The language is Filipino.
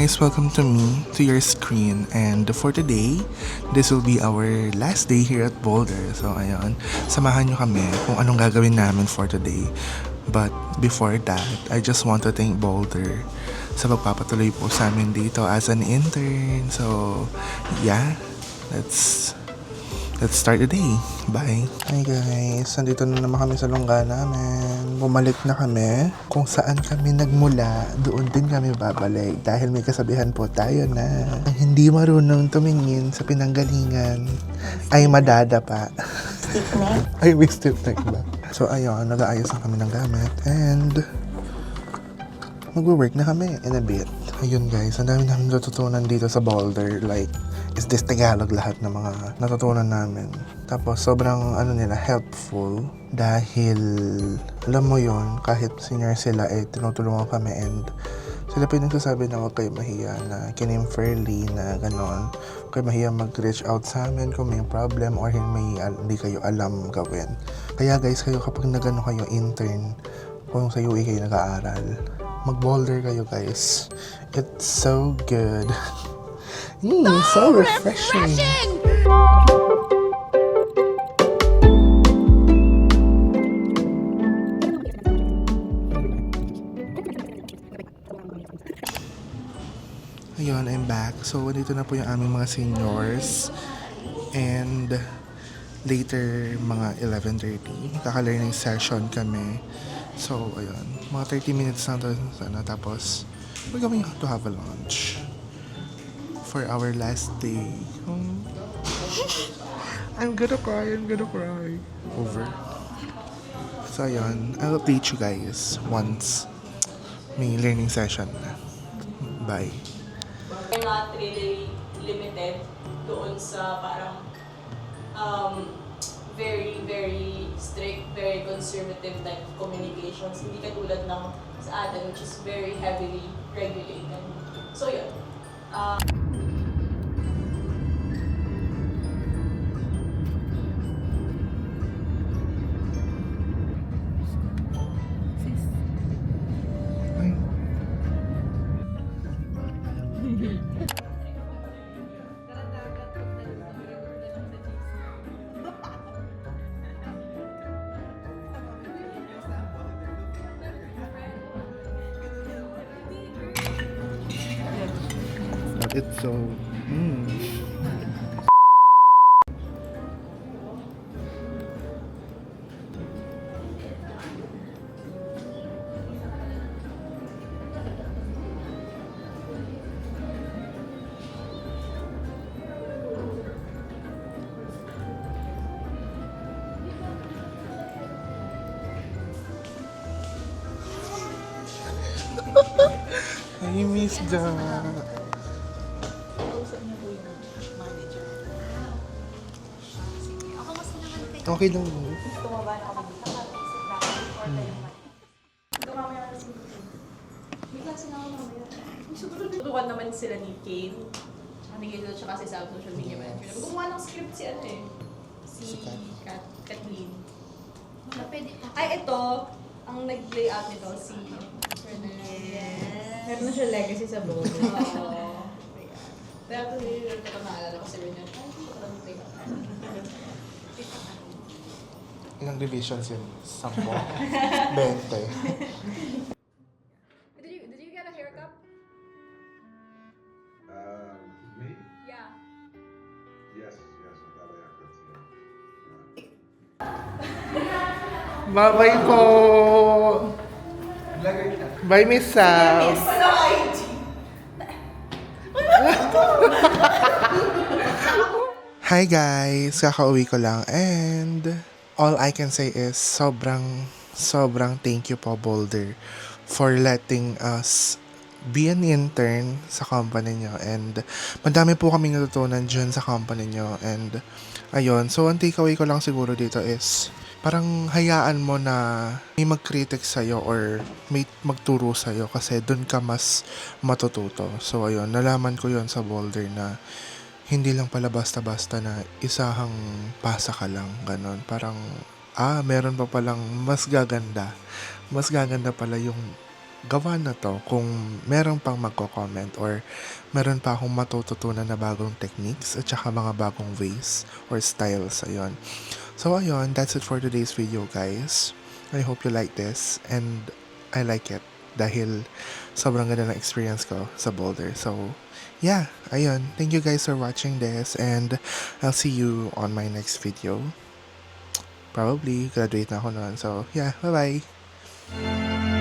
guys, welcome to your screen. And for today, this will be our last day here at Boulder. So ayun, samahan nyo kami kung anong gagawin namin for today. But before that, I just want to thank Boulder sa pagpapatuloy po sa amin dito as an intern. So yeah, let's start the day. Bye. Hi guys, nandito na naman kami sa lungga namin. Bumalik na kami. Kung saan kami nagmula, doon din kami babalik. Dahil may kasabihan po tayo na ang hindi marunong tumingin sa pinanggalingan ay madadapa. Stick neck? Ay, may stiff neck ba? So ayun, nag-aayos na kami ng gamit. And magwo-work na kami in a bit. Ayun guys, ang dami namin natutunan dito sa Boulder. Like, is this Tagalog lahat ng mga natutunan namin. Tapos sobrang helpful dahil alam mo yon kahit senior sila tinutulungan kami and sila pinagsasabi na huwag kayo mahiya na kiname fairly na ganon. Huwag kayo mahiya mag-reach out sa amin kung may problem or hindi kayo alam gawin. Kaya guys, kayo kapag nagano kayo intern, kung sa UE kayo nag-aaral, mag-Boulder kayo guys. It's so good. So refreshing. Ayun, I'm back. So, dito na po yung aming mga seniors. And later, mga 11:30, kaka-learning session kami. So, ayun, mga 30 minutes lang to sana. Tapos, we're going to have a lunch for our last day. I'm gonna cry. Over. So, ayun, I'll update you guys once may learning session na. Bye. We're not really limited doon sa parang very, very strict, very conservative type of communications. Hindi katulad ng sa atin, which is very heavily regulated. So, yun. But it's so... I miss that. Okay lang. Tumaba na kami dito. Nakaisip na kami before tayo tumama na kasi may klase na ako mamaya. Tutukan naman sila ni Kane. Ni Kane at saka si Sam, social media manager. Gumawa ng script si Si Kathleen. Ay, ito. Ang nag-layout nito, si Fernandez. Meron na siya legacy sa Boulder. Oo. Kaya ako nililito ko naalala ko si Renat. Ay, hindi ko alam yung layout. Ilang revisions yun? 10? 20? Did you get a haircut? Me? Yeah. Yes, I got a haircut. Bye-bye po! Bye, Miss Sam! Ano IG? Hi guys! Kakauwi ko lang and all I can say is sobrang thank you po Boulder for letting us be an intern sa company nyo and madami po kaming natutunan dyan sa company nyo and ayun, so ang takeaway ko lang siguro dito is parang hayaan mo na may mag-critic sa'yo or may magturo sa'yo kasi dun ka mas matututo. So ayun, nalaman ko yon sa Boulder na hindi lang pala basta-basta na isahang pasa ka lang, ganon. Parang, meron pa palang mas gaganda. Mas gaganda pala yung gawa na to kung meron pang magko-comment or meron pa akong matututunan na bagong techniques at saka mga bagong ways or styles. Ayun. So, ayun. That's it for today's video, guys. I hope you like this and I like it dahil sobrang ganda ng experience ko sa Boulder. So, yeah. Ayun. Thank you guys for watching this and I'll see you on my next video. Probably graduate na ako noon. So, yeah. Bye-bye.